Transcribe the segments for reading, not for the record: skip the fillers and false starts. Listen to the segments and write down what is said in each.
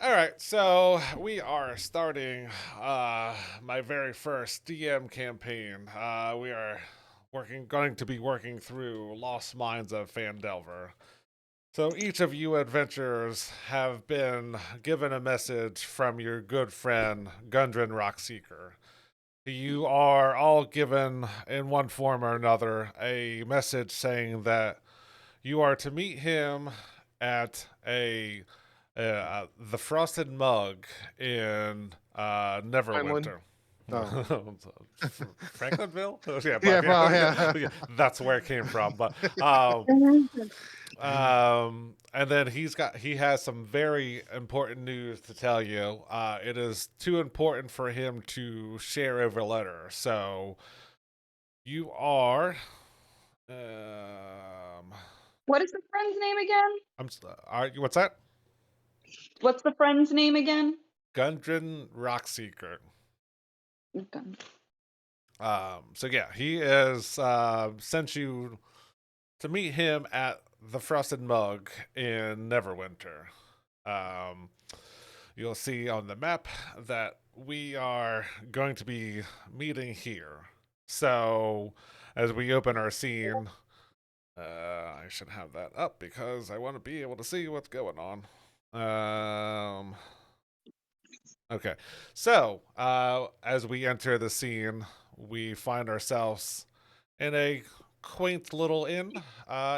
All right, so we are starting my very first DM campaign. We are going to be working through Lost Mines of Fandelver. So each of you adventurers have been given a message from your good friend Gundred Rockseeker. You are all given, in one form or another, a message saying that you are to meet him at the Frosted Mug in Timeline. Neverwinter. Oh, Franklinville? yeah, probably. Yeah, that's where it came from. But and then he has some very important news to tell you. It is too important for him to share over letter. So you are. Um, What is the friend's name again? what's that? What's the friend's name again? Gundred Rockseeker. Okay. So yeah, he is sent you to meet him at the Frosted Mug in Neverwinter. Um, you'll see on the map that we are going to be meeting here. So as we open our scene, I should have that up because I want to be able to see what's going on. Okay, so as we enter the scene, we find ourselves in a quaint little inn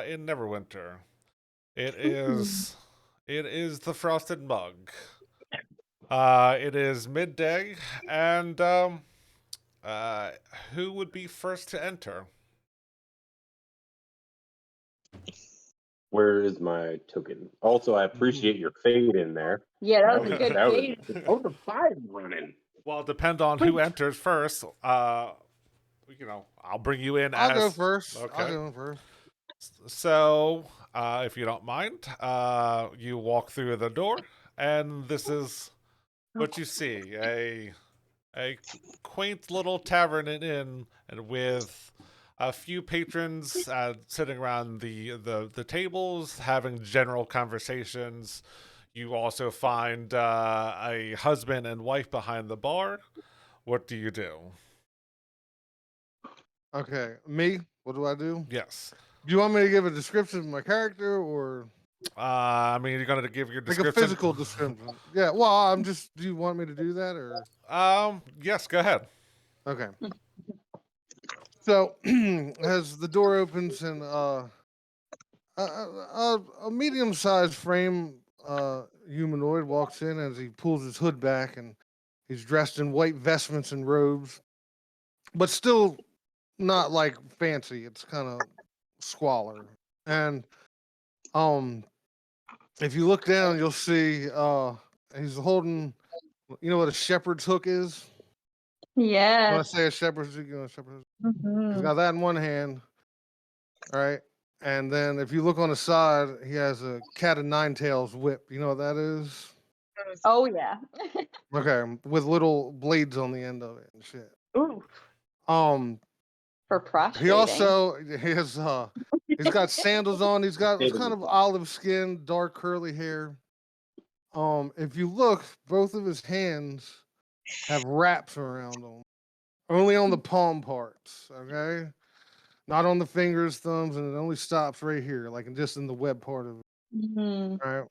in Neverwinter. It is it is the Frosted Mug. It is midday, and uh, who would be first to enter? Where is my token? Also, I appreciate your fade in there. Yeah, that was a good that was fade. the five running. Well, depend on who enters first. I'll bring you in I'll as go first. I'll okay. go first. So, if you don't mind, you walk through the door, and this is what you see: a quaint little tavern and inn, and with a few patrons sitting around the tables, having general conversations. You also find a husband and wife behind the bar. What do you do? Okay, me. What do I do? Yes. Do you want me to give a description of my character or I mean, you're going to give your like a description. physical description? Yeah. Well, I'm just. Do you want me to do that or? Yes, go ahead. Okay. So, as the door opens and a medium-sized frame humanoid walks in as he pulls his hood back and he's dressed in white vestments and robes, but still not like fancy. It's kind of squalor. And if you look down, you'll see he's holding. You know what a shepherd's hook is? When I Yes. say a shepherd's, you know, shepherd's. He's Mhm. got that in one hand, right? And then if you look on the side, he has a cat of nine tails whip. You know what that is? Oh yeah. Okay, with little blades on the end of it and shit. Ooh, Um, for he prostrating. also he's got sandals on. He's got it's kind of olive skin, dark curly hair. If you look, both of his hands have wraps around them. Only on the palm parts, okay? Not on the fingers, thumbs, and it only stops right here, like just in the web part of it. Mhm. Right.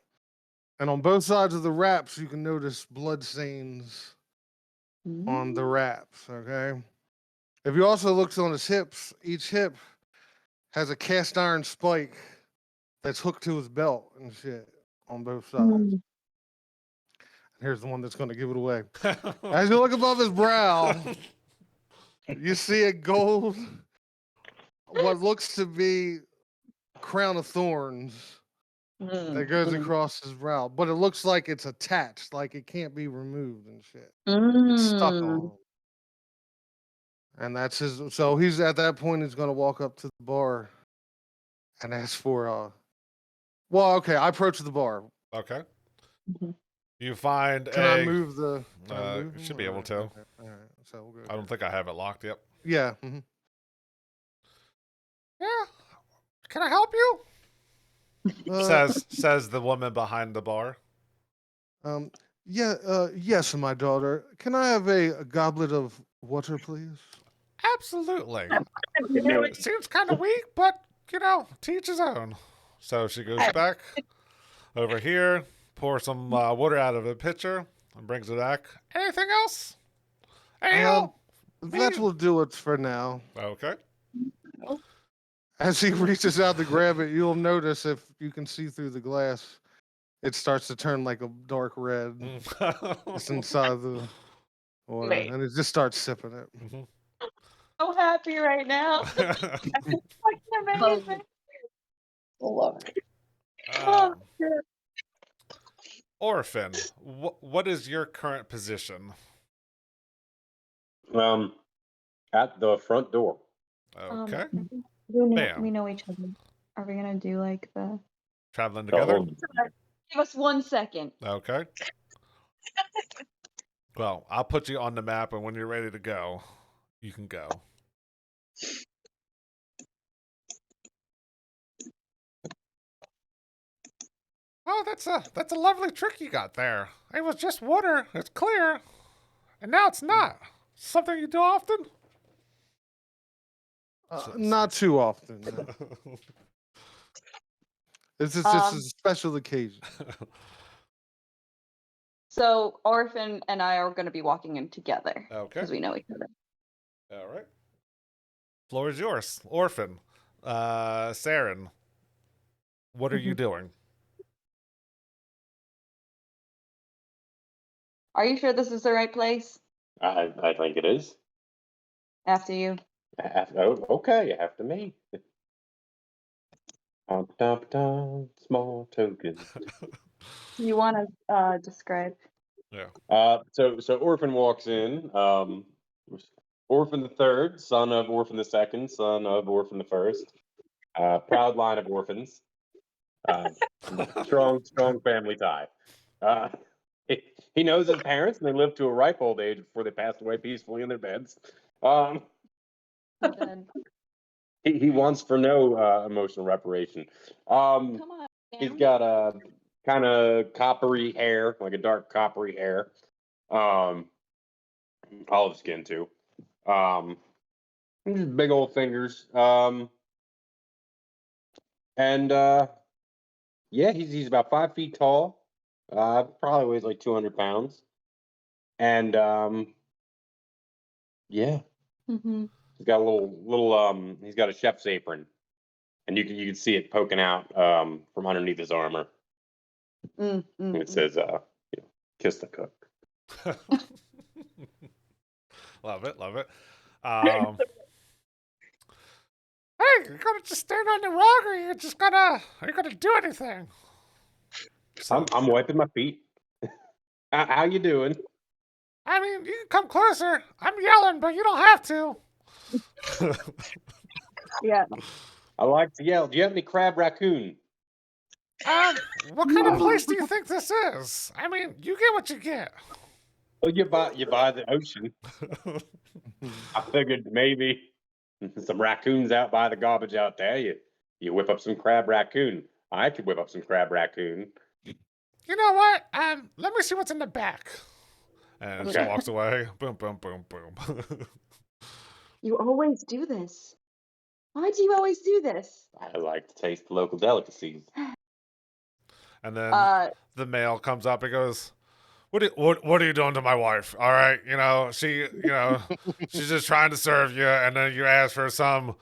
And on both sides of the wraps, you can notice blood stains on the wraps, okay? If you also look on his hips, each hip has a cast iron spike that's hooked to his belt and shit on both sides. Mm. Here's the one that's going to give it away. As you look above his brow, you see a gold, what looks to be crown of thorns that goes across his brow, but it looks like it's attached, like it can't be removed and shit. It's stuck on him. And that's his. So he's at that point. He's gonna walk up to the bar and ask for. Well, okay. I approach the bar. Okay. Mhm. You find Can I move the? Can I You move him, should be able to. Okay, all right. So we'll go. I don't think I have it locked. Yep. Yeah. Yeah. Can I help you? Uh, Says the woman behind the bar. Yes, my daughter. Can I have a goblet of water, please? Absolutely. You knew it. Seems kind of weak, but to each his own. So she goes back over here, pours some water out of a pitcher, and brings it back. Anything else? Ale? That will do it for now. Okay. As he reaches out to grab it, you'll notice if you can see through the glass, it starts to turn like a dark red. It's inside the water, Wait. and it just starts sipping it. Mhm. So happy right now. Fucking amazing. Love it. Oh, shit. Orphan, what is your current position? At the front door. Okay. We Bam. know each other. Are we gonna do like the? Traveling together? Give us 1 second. Okay. Well, I'll put you on the map, and when you're ready to go, you can go. Oh, that's a lovely trick you got there. It was just water. It's clear. And now it's not. Something you do often? Not too often. No. This is just a special occasion. So Orphan and I are gonna be walking in together Okay. because we know each other. All right. Floor is yours. Orphan. Saren. What are you doing? Are you sure this is the right place? I think it is. After you. Okay, after me. Small token. You want to describe? So Orphan walks in. Orphan the third, son of Orphan the second, son of Orphan the first. Proud line of orphans. Strong family tie. He knows his parents, and they lived to a ripe old age before they passed away peacefully in their beds. Then, He wants for no emotional reparation. come on. He's Sam. got a kind of coppery hair, like a dark coppery hair. Olive skin too. Just big old fingers. Yeah, he's about 5 feet tall. Probably weighs like 200 pounds. And yeah, Mm-hmm. he's got a little he's got a chef's apron. And you can see it poking out from underneath his armor. And it says kiss the cook. Love it. Hey, you're gonna just stand on the rug, or are you gonna do anything? I'm wiping my feet. How you doing? I mean, you can come closer. I'm yelling, but you don't have to. Yeah. I like to yell. Do you have any crab raccoon? What kind of place do you think this is? I mean, you get what you get. Well, you buy the ocean. I figured maybe some raccoons out by the garbage out there. You whip up some crab raccoon. I could whip up some crab raccoon. You know what? Let me see what's in the back. And she Okay. walks away. Boom, boom, boom, boom. You always do this. Why do you always do this? I like to taste the local delicacies. And then the male comes up and goes, what are you doing to my wife? All right, she's just trying to serve you, and then you ask for some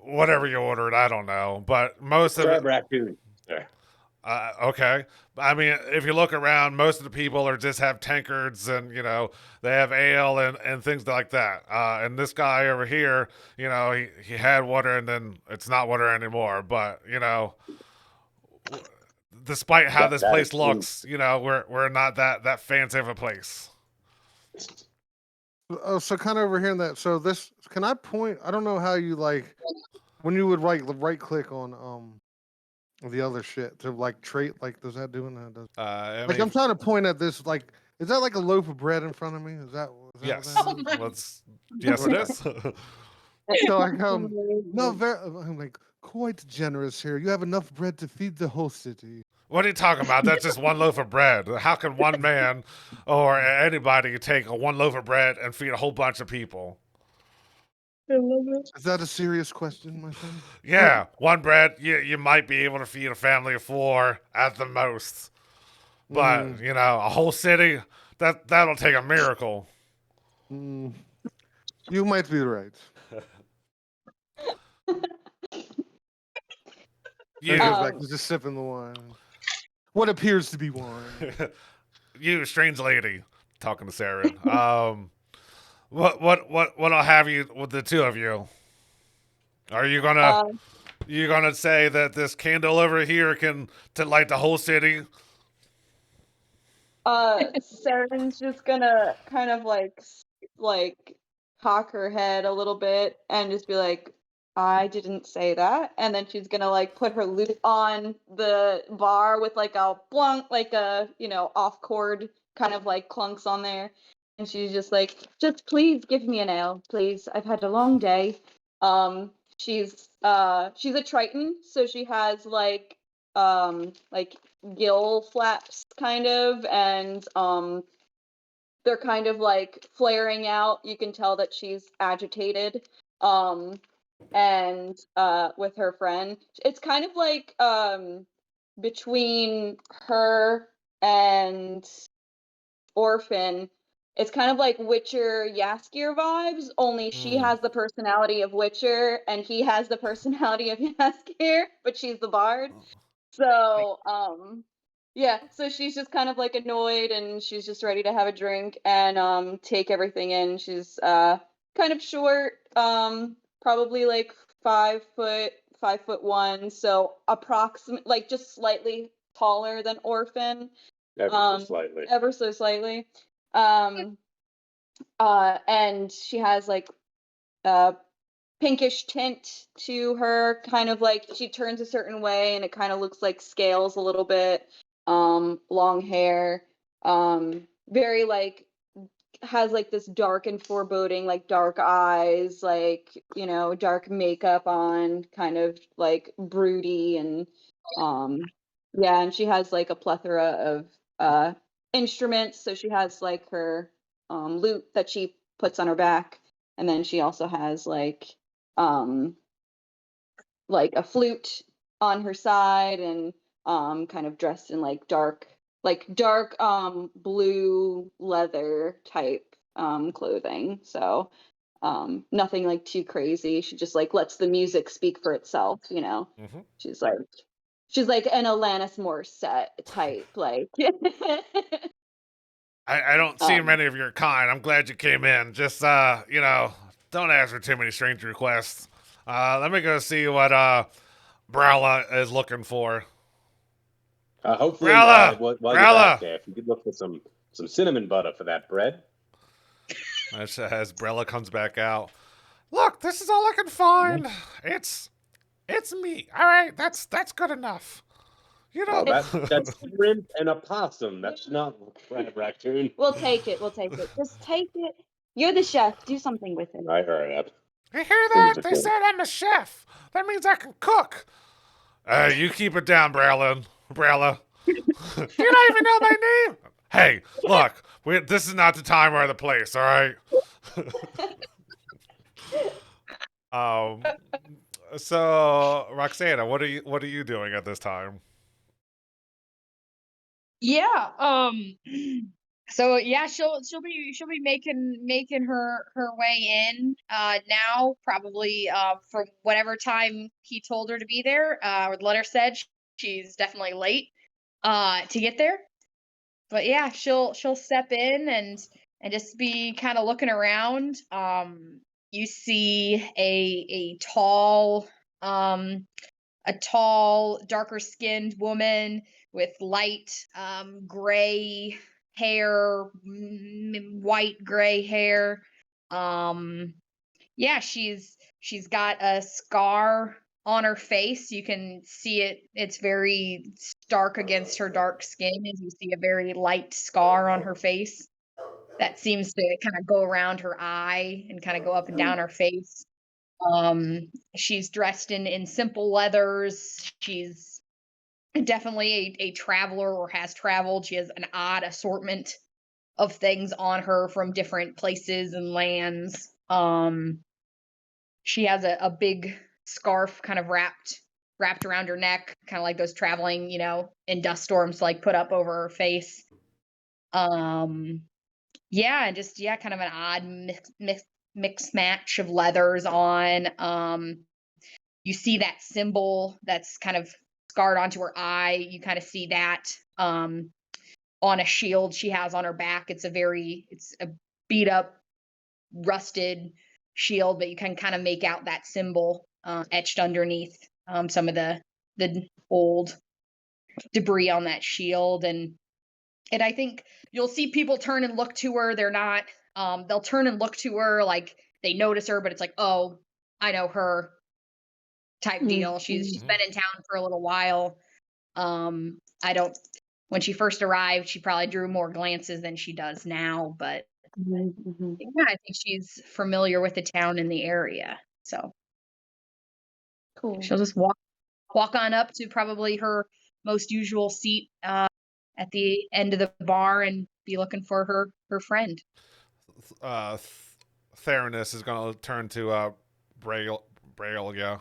whatever you ordered. I don't know, but most of Crab it. raccoon. Sir. Okay. I mean, if you look around, most of the people are just have tankards and, they have ale and things like that. And this guy over here, he had water and then it's not water anymore. But, despite how this That place is looks, we're not that fancy of a place. Oh, so kind of overhearing that. So this, can I point? I don't know how you when you would right click on the other shit to trait. Does that do it? Does, I'm trying to point at this. Is that like a loaf of bread in front of me? Is that Yes. what that is? Yes, it is. So I come. No, I'm quite generous here. You have enough bread to feed the whole city. What are you talking about? That's just one loaf of bread. How can one man or anybody take one loaf of bread and feed a whole bunch of people? I love it. Is that a serious question, my friend? Yeah, one bread, you might be able to feed a family of 4 at the most. But, Mm, you know, a whole city, that'll take a miracle. mm, you might be right. And he goes back You, to just sipping the wine. What appears to be wine. you strange lady, talking to Saren. What'll have you with the two of you? Are you gonna say that this candle over here can to light the whole city? Saren's just gonna kind of like cock her head a little bit and just be like, I didn't say that. And then she's gonna like put her lute on the bar with like a blunk, like a, off chord kind of like clunks on there. And she's just like, just please give me an ale, please. I've had a long day. She's a Triton, so she has like gill flaps kind of, and they're kind of like flaring out. You can tell that she's agitated. And with her friend, it's kind of like between her and Orphan, it's kind of like Witcher Yaskier vibes, only she Hmm. has the personality of Witcher and he has the personality of Yaskier, but she's the bard. So, yeah, so she's just kind of like annoyed and she's just ready to have a drink and take everything in. She's kind of short, probably like 5 foot, 5'1", so approximate like just slightly taller than Orphan. Ever so slightly. Ever so slightly. And she has like pinkish tint to her, kind of like she turns a certain way and it kind of looks like scales a little bit. Long hair, very like has like this dark and foreboding, like dark eyes, like dark makeup on, kind of like broody, and yeah, and she has like a plethora of instruments. So she has like her lute that she puts on her back, and then she also has um like a flute on her side, and kind of dressed in like dark blue leather type clothing. So nothing like too crazy. She just like lets the music speak for itself. Hmm. She's like an Alanis Morissette type, like I don't see um many of your kind. I'm glad you came in. Just don't ask for too many strange requests. Let me go see what Brala is looking for. Hopefully, Brala, while you're back Brala. there, if you could look for some cinnamon butter for that bread. As Brella comes back out. Look, this is all I can find. It's me. All right, that's good enough. You Oh, know. that's shrimp and a possum. That's not crab raccoon. we'll take it. Just take it. You're the chef. Do something with it. I heard that. You hear Seems that? the They thing. said I'm a chef. That means I can cook. You keep it down, Brella. Brella. You don't even know my name. Hey, look, this is not the time or the place. All right. um. So, Roxana, what are you doing at this time? Yeah. So yeah, she'll be making her way in now, probably for whatever time he told her to be there, or the letter said. She's definitely late to get there. But yeah, she'll step in and just be kind of looking around. You see um a tall, darker skinned woman with light gray hair, white gray hair. Um, yeah, she's got a scar on her face. You can see it. It's very stark against her dark skin, as you see a very light scar on her face that seems to kind of go around her eye and kind of go up and down her face. She's dressed in simple leathers. She's definitely a traveler or has traveled. She has an odd assortment of things on her from different places and lands. She has a big scarf kind of wrapped around her neck, kind of like those traveling, in dust storms, like put up over her face. Yeah, and just kind of an odd mix match of leathers on. You see that symbol that's kind of scarred onto her eye. You kind of see that on a shield she has on her back. It's a beat up, rusted shield, but you can kind of make out that symbol etched underneath some of the old debris on that shield. And I think you'll see people turn and look to her. They're not they'll turn and look to her like they notice her, but it's like, oh, I know her type deal. She's been in town for a little while. I don't when she first arrived, she probably drew more glances than she does now, but yeah, I think she's familiar with the town and the area. So Cool. she'll just walk on up to probably her most usual seat at the end of the bar and be looking for her friend. Theranos is gonna turn to Braille, Brailra.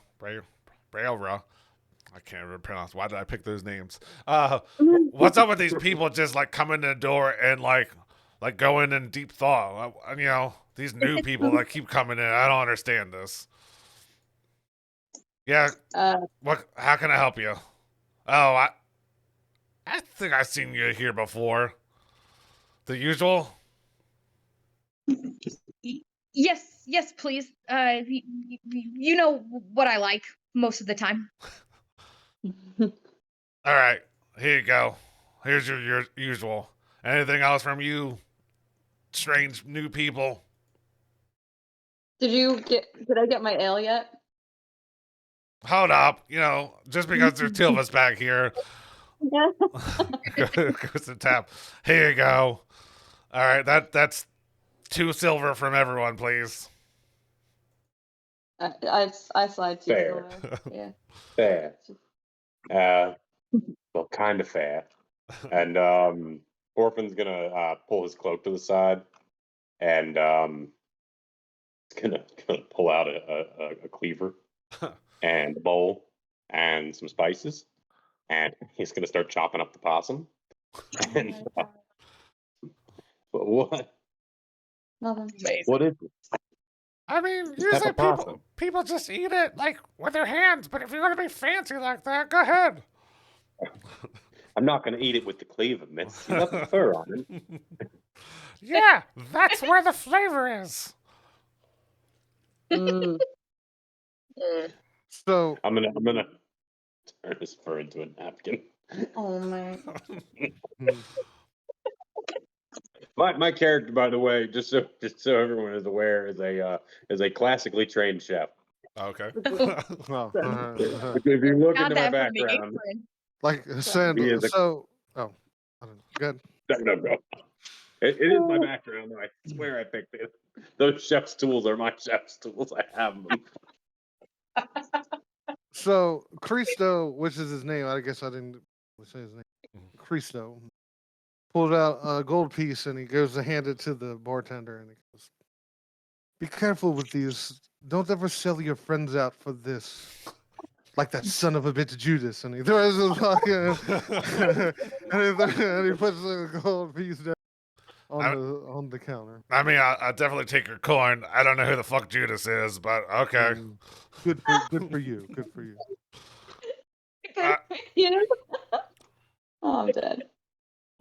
I can't even pronounce. Why did I pick those names? What's up with these people just like coming in the door and like going in deep thought? These new people that keep coming in. I don't understand this. Yeah. What? How can I help you? Oh, I think I've seen you here before. The usual. Yes, please. You know what I like most of the time. All right, here you go. Here's your usual. Anything else from you, strange new people? Did I get my ale yet? Hold up. Just because there's two of us back here, Yeah. goes to tap. Here you go. All right, that's 2 silver from everyone, please. I slide two Fair. silver. Yeah. Fair. Well, kind of fair. And Orphan's gonna pull his cloak to the side, and gonna pull out a cleaver and a bowl and some spices, and he's gonna start chopping up the possum. And but what? Nothing. What is it? I mean, Have usually a possum. people just eat it like with their hands, but if you're gonna be fancy like that, go ahead. I'm not gonna eat it with the cleaver, miss. You got the fur on it. Yeah, that's where the flavor is. Mm. So I'm gonna turn his fur into a napkin. Oh man. My character, by the way, just so everyone is aware, is a classically trained chef. Okay. oh, If you look Got into my that from the background, apron. like He Sandra. is a- So I don't know. Good. no. It is my background. I swear I picked it. Those chef's tools are my chef's tools. I have them. So Cristo, which is his name, I guess I didn't say his name. Cristo pulls out a gold piece and he goes to hand it to the bartender and he goes, "Be careful with these. Don't ever sell your friends out for this. Like that son of a bitch Judas." And he throws his fucking and he puts the gold piece down on the counter. I mean, I definitely take your coin. I don't know who the fuck Judas is, but okay. Good for you. Good for you. You know? Oh, I'm dead.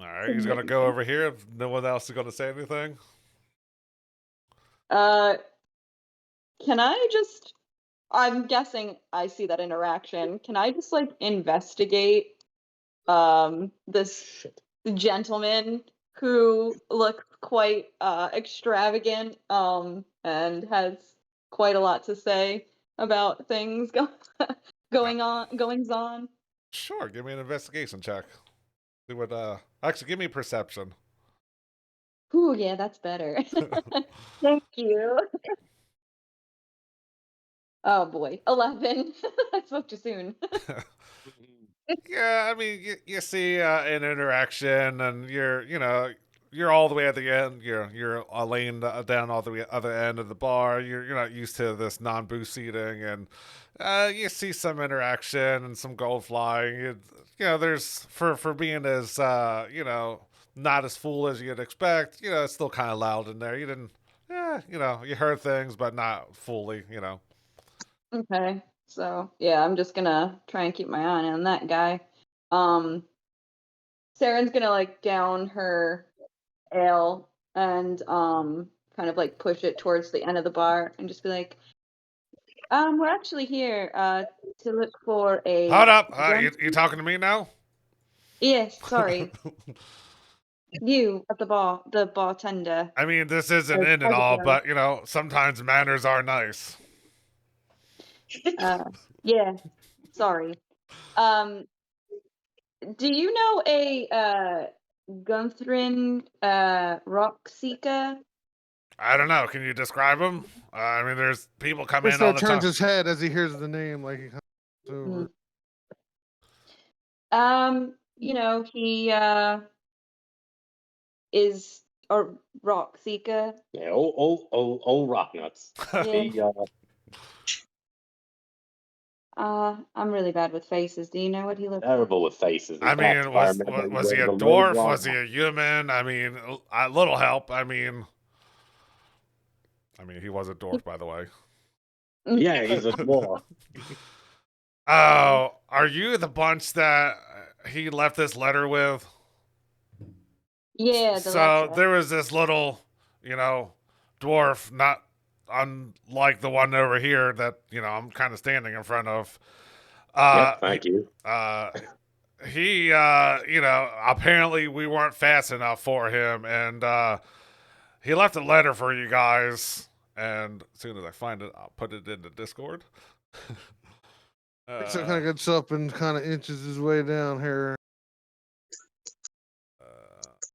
All right, he's gonna go over here. If no one else is gonna say anything. Can I just? I'm guessing I see that interaction. Can I just like investigate this gentleman who looks quite extravagant and has quite a lot to say about things goings on? Sure, give me an investigation check. See what? Actually, give me perception. Ooh, yeah, that's better. Thank you. Oh boy, 11. I spoke too soon. Yeah, I mean, you see an interaction, and you're all the way at the end. You're laying down all the way at the other end of the bar. You're not used to this non-boost seating, and you see some interaction and some gold flying. There's for being as not as full as you'd expect. It's still kind of loud in there. You didn't, you heard things, but not fully. Okay. So yeah, I'm just gonna try and keep my eye on that guy. Um, Saren's gonna like down her ale and kind of like push it towards the end of the bar and just be like, we're actually here to look for a Hold up, gun. you talking to me now? Yes, sorry. You at the bartender. I mean, this isn't Or in and all, Abigail. but sometimes manners are nice. Uh, yeah, sorry. Um, do you know a Gundred Rockseeker? I don't know. Can you describe him? I mean, there's people come in all Kristoff the turns time. his head as he hears the name, like he comes over. He is a rock seeker. Yeah, old rock nuts. Yeah. He, I'm really bad with faces. Do you know what he looks like? terrible with faces. In I fact, mean, if I was remember, was he a wears little dwarf? long Was he a human? I mean, a little help. I mean, he was a dwarf, by the way. Yeah, he's a dwarf. Oh, are you the bunch that he left this letter with? Yeah, the So letter. there was this little, dwarf, not unlike the one over here that I'm kind of standing in front of. Yep, thank you. He, apparently we weren't fast enough for him, and he left a letter for you guys. And as soon as I find it, I'll put it in the Discord. So kind of gets up and kind of inches his way down here.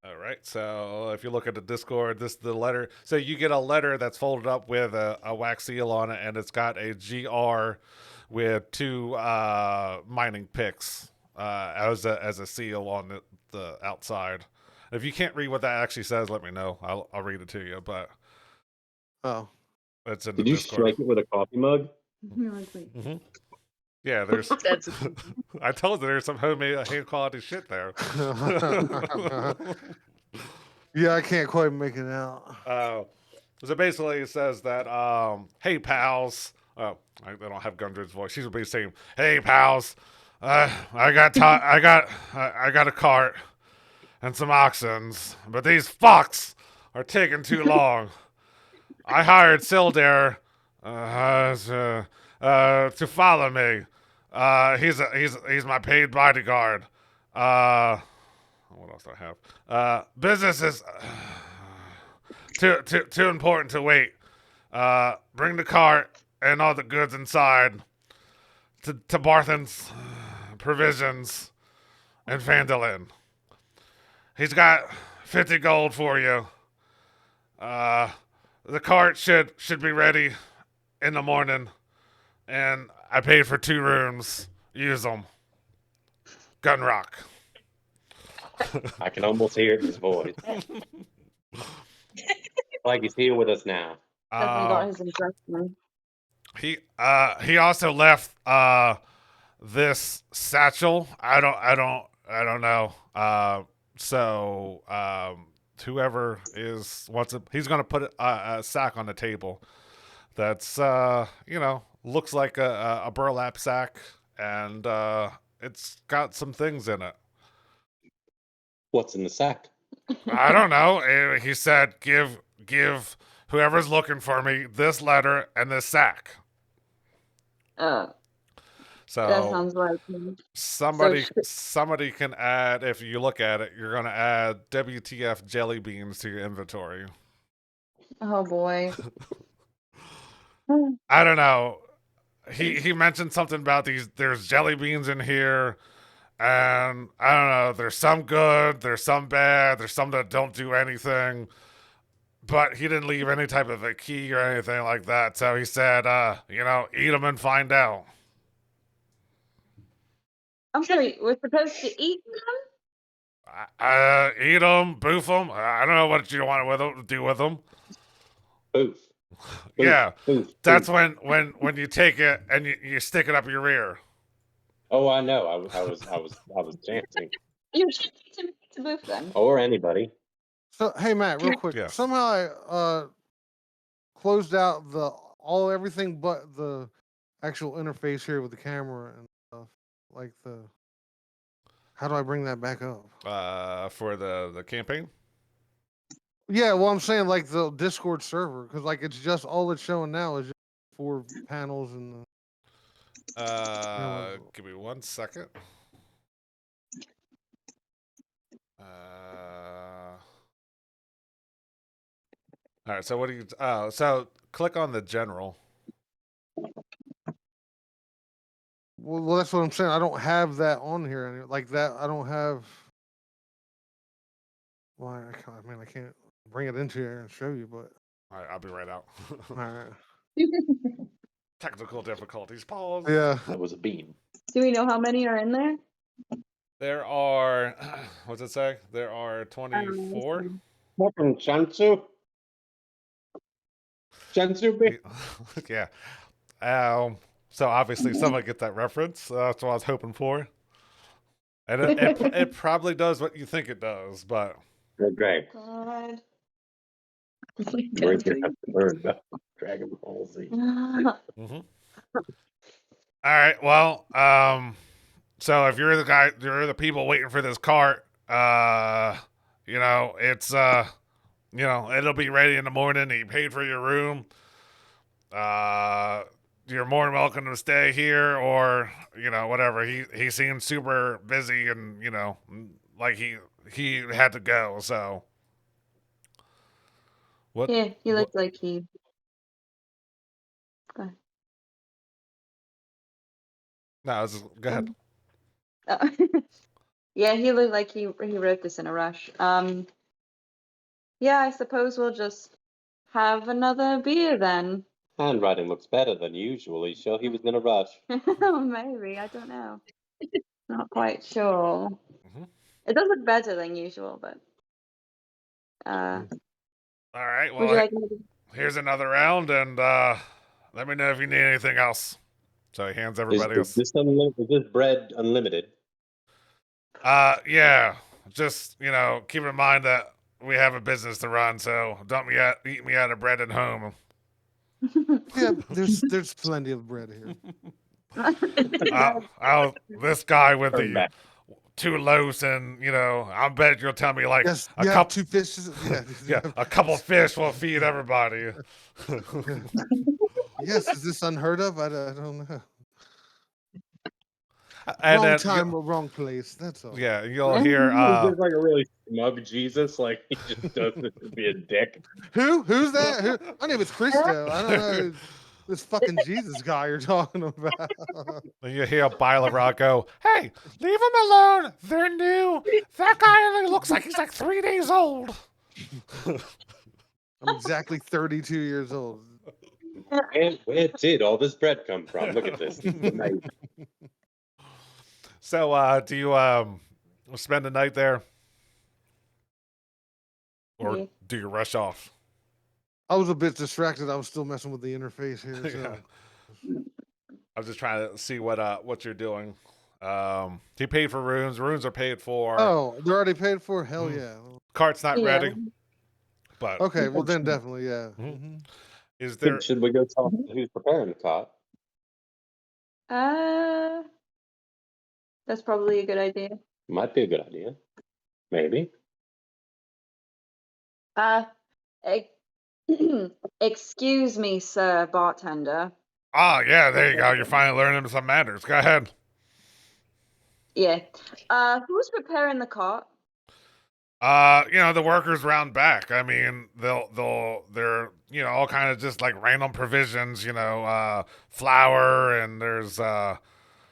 All right, so if you look at the Discord, this is the letter. So you get a letter that's folded up with a wax seal on it, and it's got a GR with two mining picks as a seal on the outside. If you can't read what that actually says, let me know. I'll read it to you. But Oh, it's in the Did you Discord. strike it with a coffee mug? Mm-hmm. Yeah, there's. That's I told you there's some homemade hand quality shit there. yeah, I can't quite make it out. So basically, it says that, hey pals. Oh, I don't have Gundred's voice. She's gonna be saying, "Hey pals, I got a cart and some oxens, but these fucks are taking too long. I hired Sildare to follow me. He's my paid bodyguard. What else do I have? Business is too important to wait. Bring the cart and all the goods inside to Barthen's provisions and Vandalin. He's got 50 gold for you. The cart should be ready in the morning, and I paid for 2 rooms. Use them. Gun rock. I can almost hear it in his voice. Like he's here with us now. Hasn't got his impression. He also left this satchel. I don't know. Whoever wants it, he's gonna put a sack on the table. That's looks like a burlap sack, and it's got some things in it. What's in the sack? I don't know. He said, give whoever's looking for me this letter and this sack. That So sounds like somebody can add, if you look at it, you're going to add WTF jelly beans to your inventory. oh boy. I don't know. He mentioned something about there's jelly beans in here, and I don't know, there's some good, there's some bad, there's some that don't do anything. But he didn't leave any type of a key or anything like that. So he said, eat them and find out. I'm sorry, we're supposed to eat Eat them, boof them. I don't know what you want to do with them. Boof. Yeah, Boof. that's Boof. when you take it and you stick it up your rear. Oh, I know. I was chanting. You're to boof then. Or anybody. So hey Matt, real quick. Yes. Somehow I closed out everything but the actual interface here with the camera and stuff. Like how do I bring that back up? For the campaign. Yeah, well I'm saying like the Discord server, because like it's just all it's showing now is just 4 panels and Give me 1 second. All right. So what do you? So click on the general. well that's what I'm saying. I don't have that on here like that. I don't have. Well, I can't bring it into here and show you, but All right, I'll be right out. all right. Technical difficulties. Pause. Yeah. That was a bean. Do we know how many are in there? There are. What's it say? There are 24. What from Chansu? Chansu? Yeah. So obviously someone get that reference. That's what I was hoping for. And it probably does what you think it does, but Okay. God. Where's the bird? Dragon Ball Z. mm-hmm. All right. Well, so if you're the people waiting for this cart, it's it'll be ready in the morning. You paid for your room. You're more than welcome to stay here, or whatever. He seems super busy, and like he had to go. So what? Yeah, he looked like he. Go ahead. No, go ahead. Oh. Yeah, he looked like he wrote this in a rush. Yeah, I suppose we'll just have another beer then. Handwriting looks better than usual. He's sure he was in a rush. Maybe, I don't know. Not quite sure. Mhm. It does look better than usual, but All right. would you Well, like another? here's another round, and let me know if you need anything else. So he hands everybody else. Is this bread unlimited? Yeah. Just keep in mind that we have a business to run, so don't eat me out of bread at home. Yeah, there's plenty of bread here. This guy with Turn the back. 2 loaves, and I bet you'll tell me like Yes, a yeah, couple 2 fishes. Yeah, yeah, a couple fish will feed everybody. Yes, is this unheard of? I don't know. And Wrong then time or wrong place. That's all. yeah, you'll hear He's just like a really smug Jesus. Like he just does this to be a dick. Who's that? My name is Christo. I don't know this fucking Jesus guy you're talking about. you hear Bilerod go, "Hey, leave them alone. They're new. That guy only looks like he's like 3 days old." I'm exactly 32 years old. Where did all this bread come from? Look at this. It's amazing. So, do you spend the night there, or Yeah. do you rush off? I was a bit distracted. I was still messing with the interface here. So. Yeah. I was just trying to see what you're doing. He paid for rooms. Rooms are paid for. Oh, they're already paid for? Hell yeah. Cart's not Yeah. ready. But Okay, well then definitely, yeah. Mhm. Is there? Should we go talk to who's preparing the cart? That's probably a good idea. Might be a good idea. Maybe. Excuse me, sir, bartender. Oh yeah, there you go. You're finally learning some manners. Go ahead. Yeah. Who's preparing the cart? The workers round back. I mean, they're all kind of just like random provisions. Flour, and there's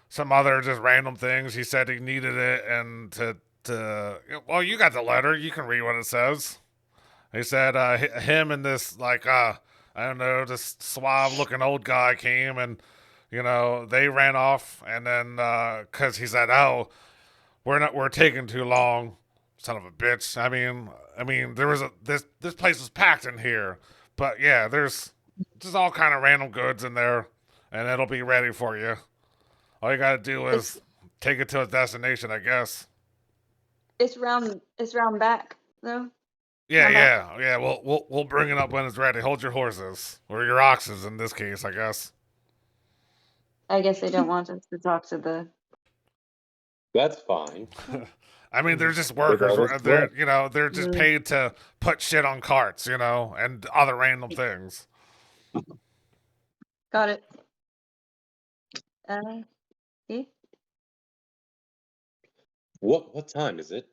some other just random things. He said he needed it, and well, you got the letter. You can read what it says. He said him and this like I don't know, this suave looking old guy came, and they ran off, and then because he said, "Oh, we're taking too long." Son of a bitch. I mean, there was this place was packed in here, but yeah, there's just all kind of random goods in there, and it'll be ready for you. All you gotta do It's is take it to its destination, I guess. it's round back though. Yeah, Round back. yeah. We'll bring it up when it's ready. Hold your horses or your oxes in this case, I guess. I guess they don't want us to talk to the. That's fine. I mean, they're just They've workers. always They're worked. they're just Mm. paid to put shit on carts, and other random things. Got it. Uh, see? What time is it?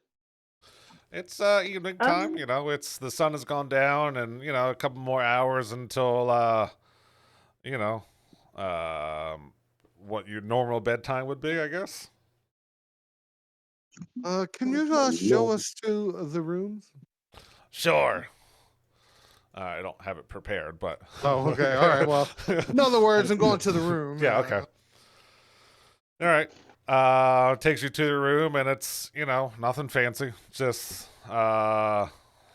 It's evening Um, time. It's the sun has gone down, and a couple more hours until you know, what your normal bedtime would be, I guess. Can you show us to the rooms? Sure. I don't have it prepared, but Oh, okay. All right. Well, in other words, I'm going to the room. yeah, okay. All right. Takes you to the room, and it's nothing fancy, just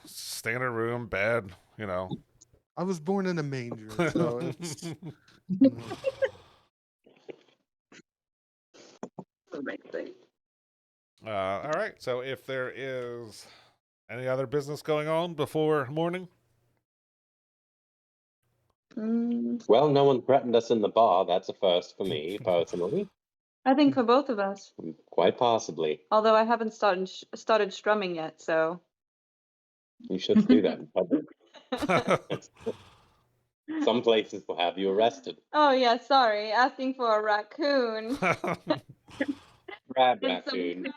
standard room, bed. I was born in a manger, so it's. All right. So if there is any other business going on before morning, Well, no one threatened us in the bar. That's a first for me, personally. I think for both of us. Quite possibly. Although I haven't started strumming yet, so. You shouldn't do that in public. Some places will have you arrested. Oh yeah, sorry. Asking for a raccoon. Crab It's raccoon.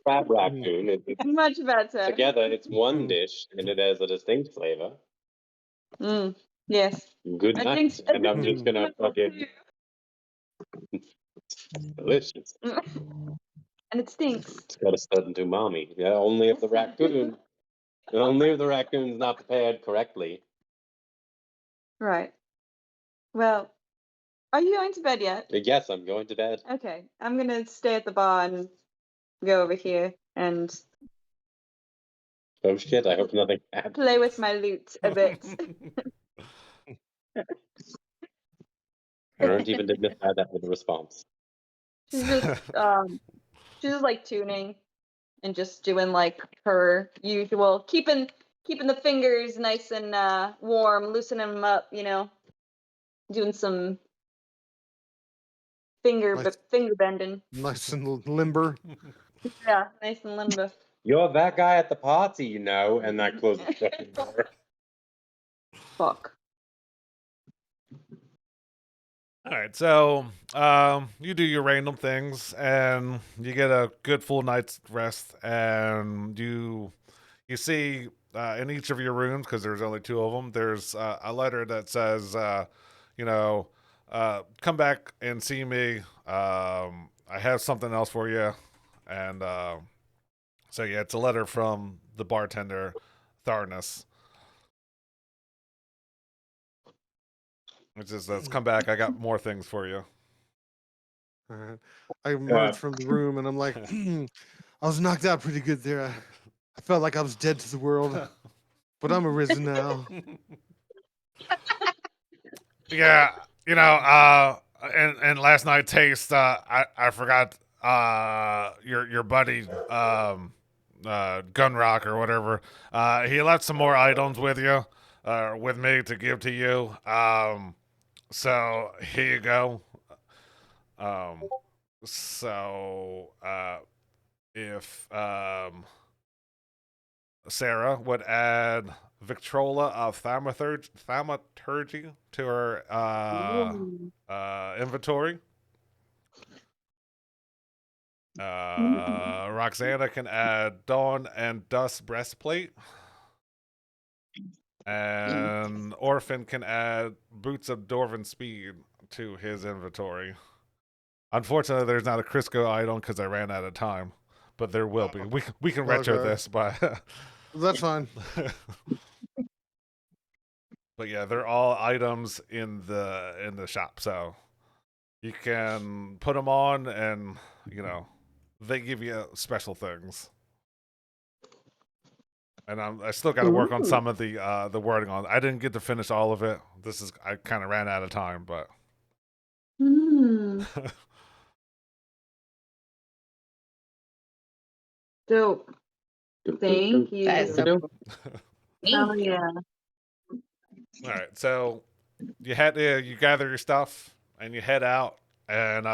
Crab raccoon. It's much better. together, it's one dish, and it has a distinct flavor. Yes. Good I night. think- And I'm just gonna fucking delicious. And it stinks. It's got a certain umami. Yeah, only if the raccoon's not prepared correctly. Right. Well, are you going to bed yet? Yes, I'm going to bed. Okay. I'm gonna stay at the bar and go over here and Oh shit, I hope nothing happens. play with my lute a bit. I don't even dignify that with a response. She's just like tuning and just doing like her usual, keeping the fingers nice and warm, loosening them up, doing some Nice. finger bending. Nice and limber. Yeah, nice and limber. You're that guy at the party, and I close the fucking door. Fuck. All right, so you do your random things, and you get a good full night's rest, and you see in each of your rooms, because there's only two of them, there's a letter that says, come back and see me. I have something else for you, and so yeah, it's a letter from the bartender, Tharnus. It just says, come back. I got more things for you. I emerge from the room and I'm like, I was knocked out pretty good there. I felt like I was dead to the world, but I'm arisen now. Yeah, and last night's taste, I forgot your buddy Gunrock or whatever. He left some more items with you, with me to give to you. So here you go. So if Sarah would add Victrola of Thaumaturgy to her inventory. Roxana can add Dawn and Dust breastplate. And Orphan can add Boots of Dwarven Speed to his inventory. Unfortunately, there's not a Crisco item because I ran out of time, but there will be. We can retro Okay. this, but That's fine. but yeah, they're all items in the shop. So You can put them on, and they give you special things. And I still got to work on Ooh. some of the wording on. I didn't get to finish all of it. I kind of ran out of time, but Hmm. Dope. Thank That is so you. cool. Hell Thank you. yeah. all right. So you gather your stuff and you head out, and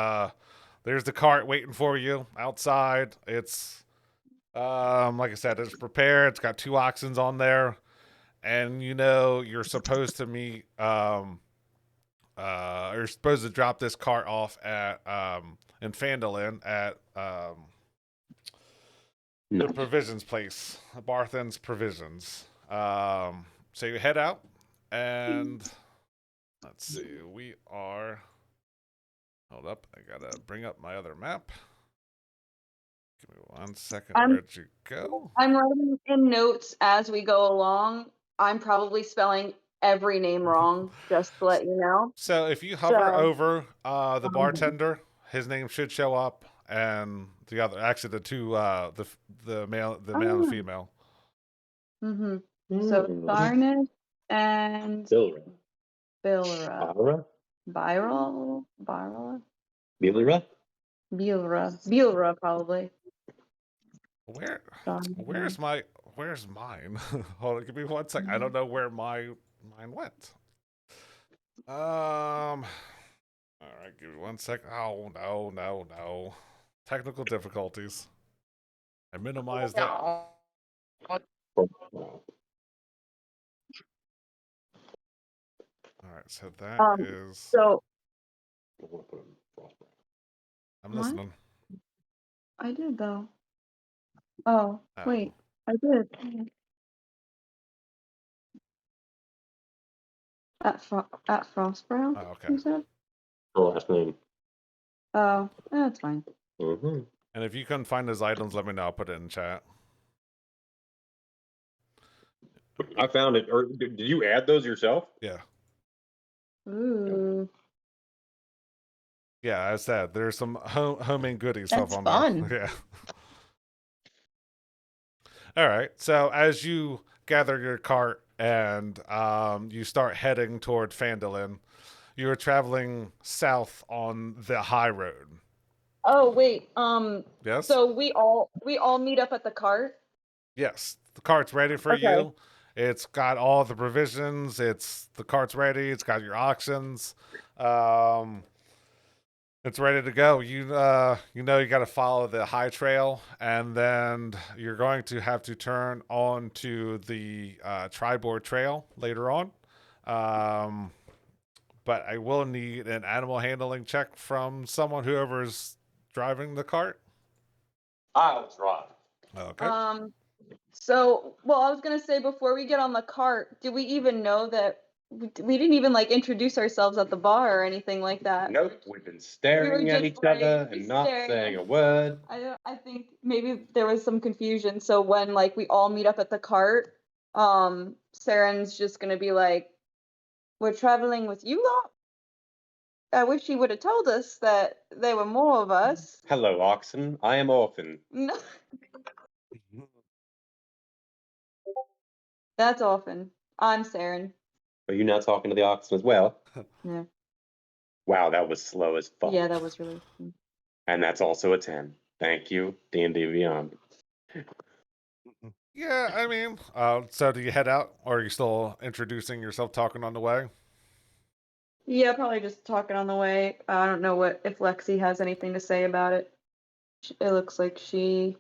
there's the cart waiting for you outside. It's like I said, it's prepared. It's got 2 oxens on there, and you're supposed to meet you're supposed to drop this cart off at in Fandolin at the provisions place, Barthen's Provisions. So you head out, and let's see, we are. Hold up, I gotta bring up my other map. Give me 1 second. I'm Where'd you go? I'm writing in notes as we go along. I'm probably spelling every name wrong, just to let you know. So if you hover So, over the bartender, his name should show up, and actually the two the male and oh, female. mm-hmm. So Tharnis and Bilra. Bilra. Bilra? Byral? Bilra? Bilra, probably. Where's mine? Hold on, give me 1 second. I don't know where mine went. All right, give me 1 second. Oh no. Technical difficulties. I minimized it. All right, so that is. So I'm what? listening. I did though. Oh, Oh. wait. I did. At Frostbrow, Oh, okay. you said? Her last name. Oh, that's fine. Mm-hmm. And if you can find those items, let me know. I'll put it in chat. I found it. Or did you add those yourself? Yeah. Ooh. Yeah, I said there's some homing goodie stuff That's on fun. there. Yeah. All right. So as you gather your cart and you start heading toward Fandolin, you are traveling south on the high road. Oh, wait. Yes? So we all meet up at the cart? Yes. The cart's ready for Okay. you. It's got all the provisions. The cart's ready. It's got your auctions. It's ready to go. You got to follow the high trail, and then you're going to have to turn on to the Triboard Trail later on. But I will need an animal handling check from whoever's driving the cart. I'll drive. Okay. So, well, I was gonna say before we get on the cart, do we even know that we didn't even like introduce ourselves at the bar or anything like that? Nope, we've been staring at just, each other we and not staring saying at- a word. I think maybe there was some confusion. So when like we all meet up at the cart, Saren's just gonna be like, "We're traveling with you lot? I wish you would have told us that there were more of us." Hello, oxen. I am Orphan. No, that's often. I'm Saren. Are you now talking to the oxen as well? Yeah. Wow, that was slow as fuck. Yeah, that was really. And that's also a 10. Thank you, D&D Beyond. Yeah, I mean, so do you head out, or are you still introducing yourself, talking on the way? Yeah, probably just talking on the way. I don't know if Lexi has anything to say about it. It looks like she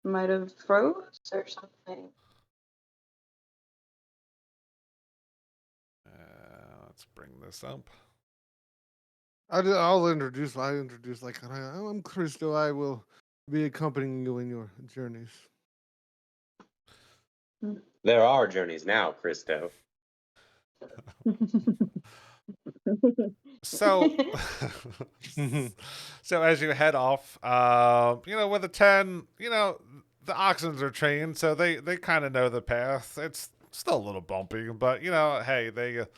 might have froze or something. Let's bring this up. I'll introduce. Like I'm Christo. I will be accompanying you in your journeys. There are journeys now, Christo. So, so as you head off, with a 10, the oxens are trained, so they kind of know the path. It's still a little bumpy, but hey, they're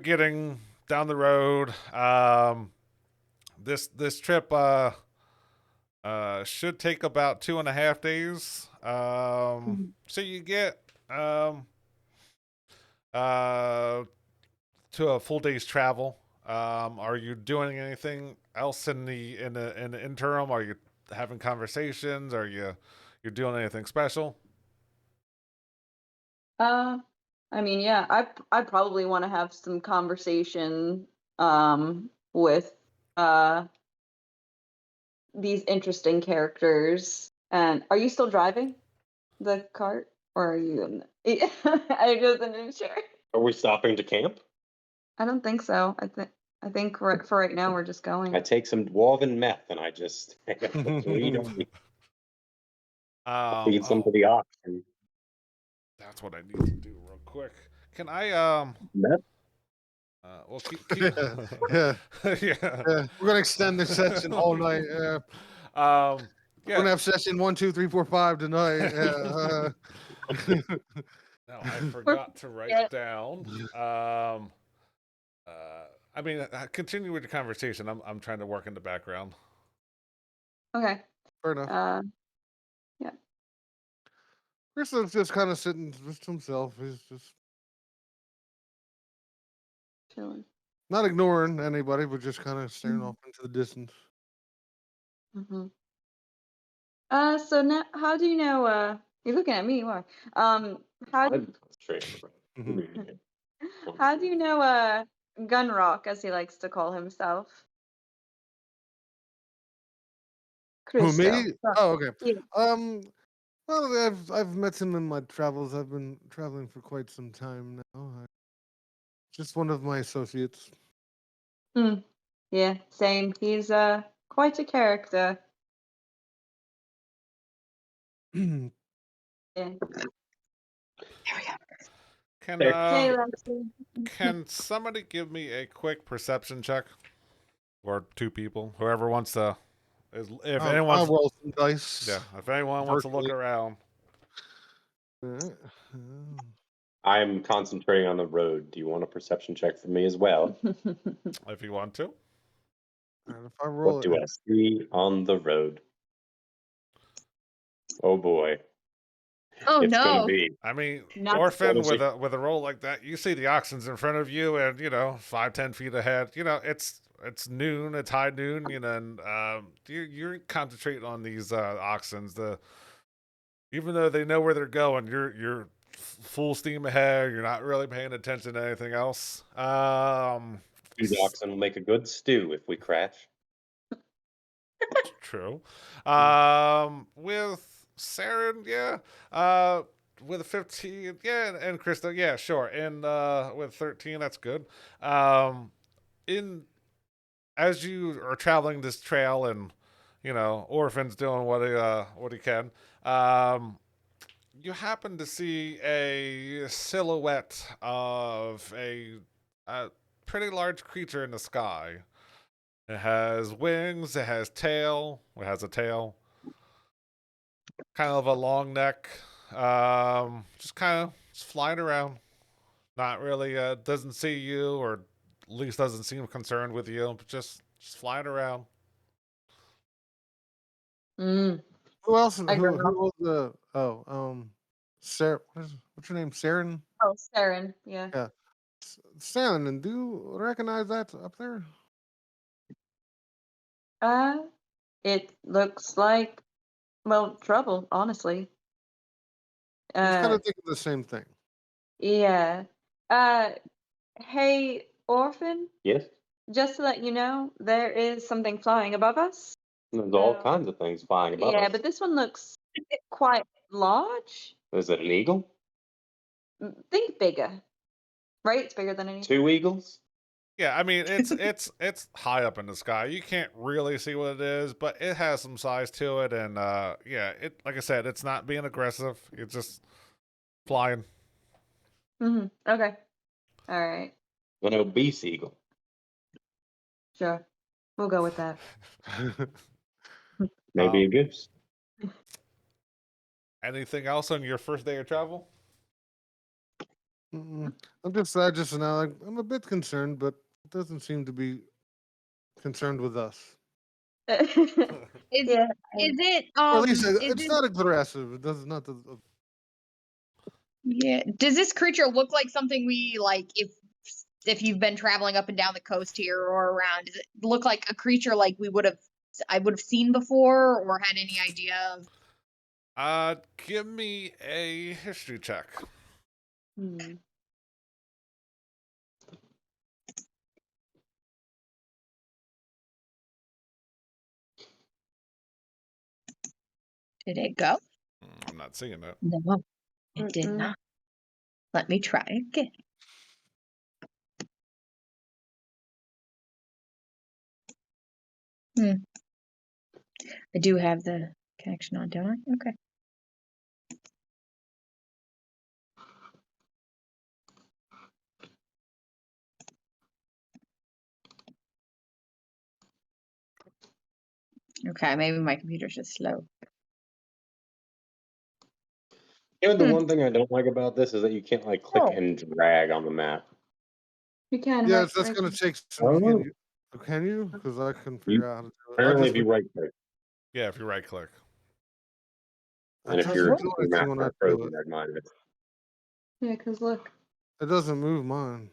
getting down the road. this trip should take about 2.5 days. So you get to a full day's travel. Are you doing anything else in the interim? Are you having conversations? Are you're doing anything special? I mean, yeah, I probably want to have some conversation with these interesting characters. And are you still driving the cart, or are you in the... I wasn't sure. Are we stopping to camp? I don't think so. I think for right now we're just going. I take some dwarven meth and I just feed some to the ox. That's what I need to do real quick. Can I Meth? well keep yeah. yeah. Yeah. We're gonna extend this session all night. Yeah. We're Yeah. gonna have session 1, 2, 3, 4, 5 tonight. Yeah. No, I forgot to write down. I mean, continue with the conversation. I'm trying to work in the background. Okay. Fair enough. Yeah. Christopher's just kind of sitting with himself. He's just Chilling. not ignoring anybody, but just kind of staring off into the distance. Mm-hmm. So now, how do you know? You're looking at me. Why? How I'm concentrating. how do you know? Gunrock, as he likes to call himself. Who, me? Christo. Oh, okay. Yeah. Well, I've met him in my travels. I've been traveling for quite some time now. Just one of my associates. Yeah, same. He's quite a character. Yeah. Can Hey. Hey, Lexi. can somebody give me a quick perception check, or two people, whoever wants to? If I'll anyone's roll some dice. yeah, if anyone wants to look Virtually. around. I'm concentrating on the road. Do you want a perception check for me as well? If you want to. And if I roll What do I see on the road? Oh boy. Oh It's gonna no. be. I mean, Not orphan honestly- with a roll like that, you see the oxens in front of you, and 5-10 feet ahead. It's noon, it's high noon, and you're concentrating on these oxens. Even though they know where they're going, you're full steam ahead. You're not really paying attention to anything else. These oxen will make a good stew if we crash. True. With Saren, yeah. With a 15, yeah, and Krista, yeah, sure. And with 13, that's good. In As you are traveling this trail, and Orphan's doing what he can. You happen to see a silhouette of a pretty large creature in the sky. It has wings. It has tail. It has a tail. Kind of a long neck. Just kind of flying around. Not really. Doesn't see you, or at least doesn't seem concerned with you. But just flying around. Mm. Who else? I Who don't know. was the? Oh, Sarah. What's your name? Saren. Oh, Saren. Yeah. Yeah. Saren. And do you recognize that up there? It looks like, well, trouble, honestly. I was kind Uh, of thinking the same thing. yeah. Hey, Orphan, Yes? just to let you know, there is something flying above us. There's all Oh. kinds of things flying above Yeah, us. but this one looks quite large. Is it an eagle? Think bigger, right? It's bigger than anything. 2 eagles? Yeah, I mean it's high up in the sky. You can't really see what it is, but it has some size to it, and it, like I said, it's not being aggressive. It's just flying. Okay. All right. An obese eagle. Sure. We'll go with that. Maybe a goose. Anything else on your first day of travel? I'm just now. I'm a bit concerned, but it doesn't seem to be concerned with us. Is Yeah. is it Or at least is it's it not aggressive. It does not. yeah? Does this creature look like something we like if you've been traveling up and down the coast here or around? Does it look like a creature like I would have seen before or had any idea of? Give me a history check. Hmm. Did it go? I'm not seeing it. No, it did Mm-mm. not. Let me try again. I do have the connection on, don't I? Okay. Okay, maybe my computer's just slow. You know, the one thing I don't like about this is that you can't like click Oh. and drag on the map. You can. Yeah, right- that's right gonna there. take some. Oh. Can you? Because I couldn't You- figure out how to do it. Apparently, if you right click, Yeah, if you right click. and if doesn't your do your anything map's when I not do frozen, it. like mine is. Yeah, because look. It doesn't move mine.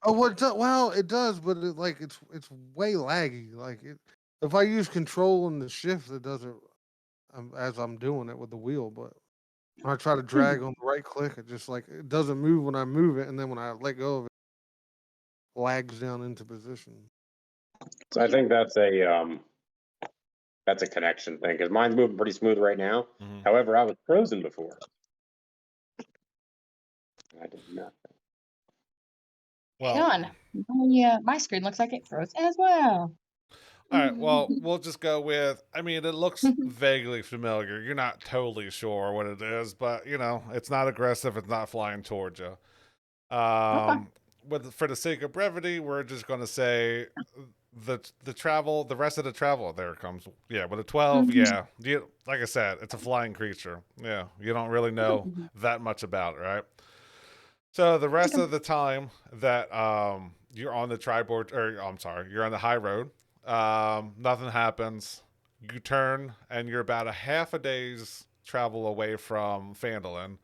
Oh, well, it does, but it's way laggy. If I use control and the shift, it doesn't. As I'm doing it with the wheel, but when I try to drag on the right click, it just it doesn't move when I move it, and then when I let go of it, lags down into position. So I think that's a connection thing because mine's moving pretty smooth right now. Mhm. However, I was frozen before. I did not. Well, Hang on. My screen looks like it froze as well. all right. Well, we'll just go with. I mean, it looks vaguely familiar. You're not totally sure what it is, but it's not aggressive. It's not flying towards you. For the sake of brevity, we're just going to say the rest of the travel. There it comes. Yeah, with a 12. Yeah, like I said, it's a flying creature. Yeah, you don't really know that much about it, right? So the rest of the time that you're on the you're on the high road, nothing happens. You turn and you're about a half a day's travel away from Phandalin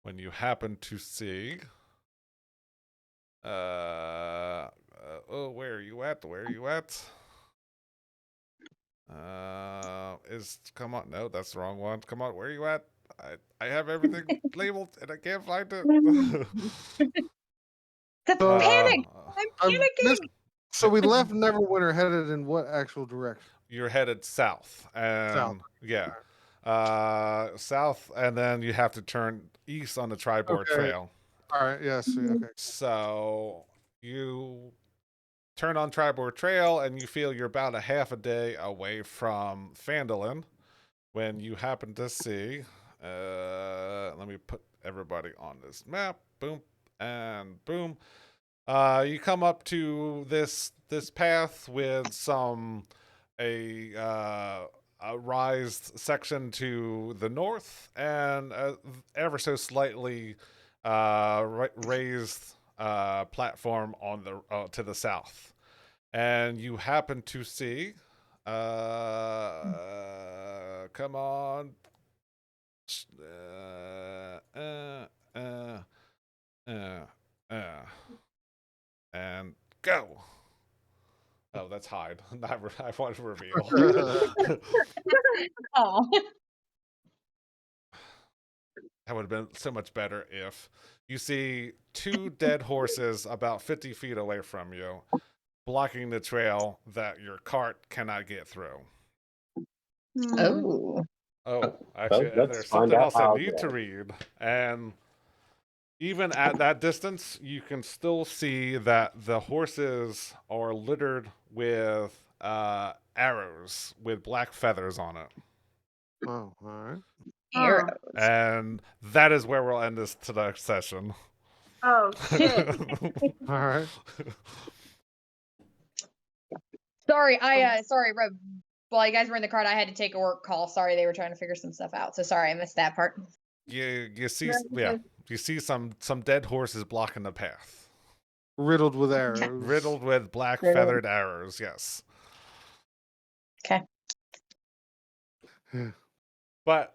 when you happen to see where are you at? Where are you at? Come on, no, that's the wrong one. Come on, where are you at? I have everything labeled and I can't find it. The panic! I'm panicking! So we left Neverwinter headed in what actual direction? You're headed south, and South. yeah, south, and then you have to turn east on the Triboard Trail. All right. Yes. Okay. So you turn on Triboard Trail, and you feel you're about a half a day away from Phandalin when you happen to see. Let me put everybody on this map. Boom and boom. You come up to this path with a raised section to the north and ever so slightly raised platform on the to the south, and you happen to see. Come on. And go. Oh, that's hide. I want to reveal. Oh. That would have been so much better if you see two dead horses about 50 feet away from you, blocking the trail that your cart cannot get through. Oh. Oh, actually, Well, let's there's find something out else I how need to well. read. And even at that distance, you can still see that the horses are littered with arrows with black feathers on it. Oh, all right. Arrows. And that is where we'll end this today's session. Oh shit. All right. Sorry, sorry, Rob. While you guys were in the cart, I had to take a work call. Sorry, they were trying to figure some stuff out. So sorry, I missed that part. You see some dead horses blocking the path. riddled with arrows. Riddled with black Riddled. feathered arrows, yes. Okay. But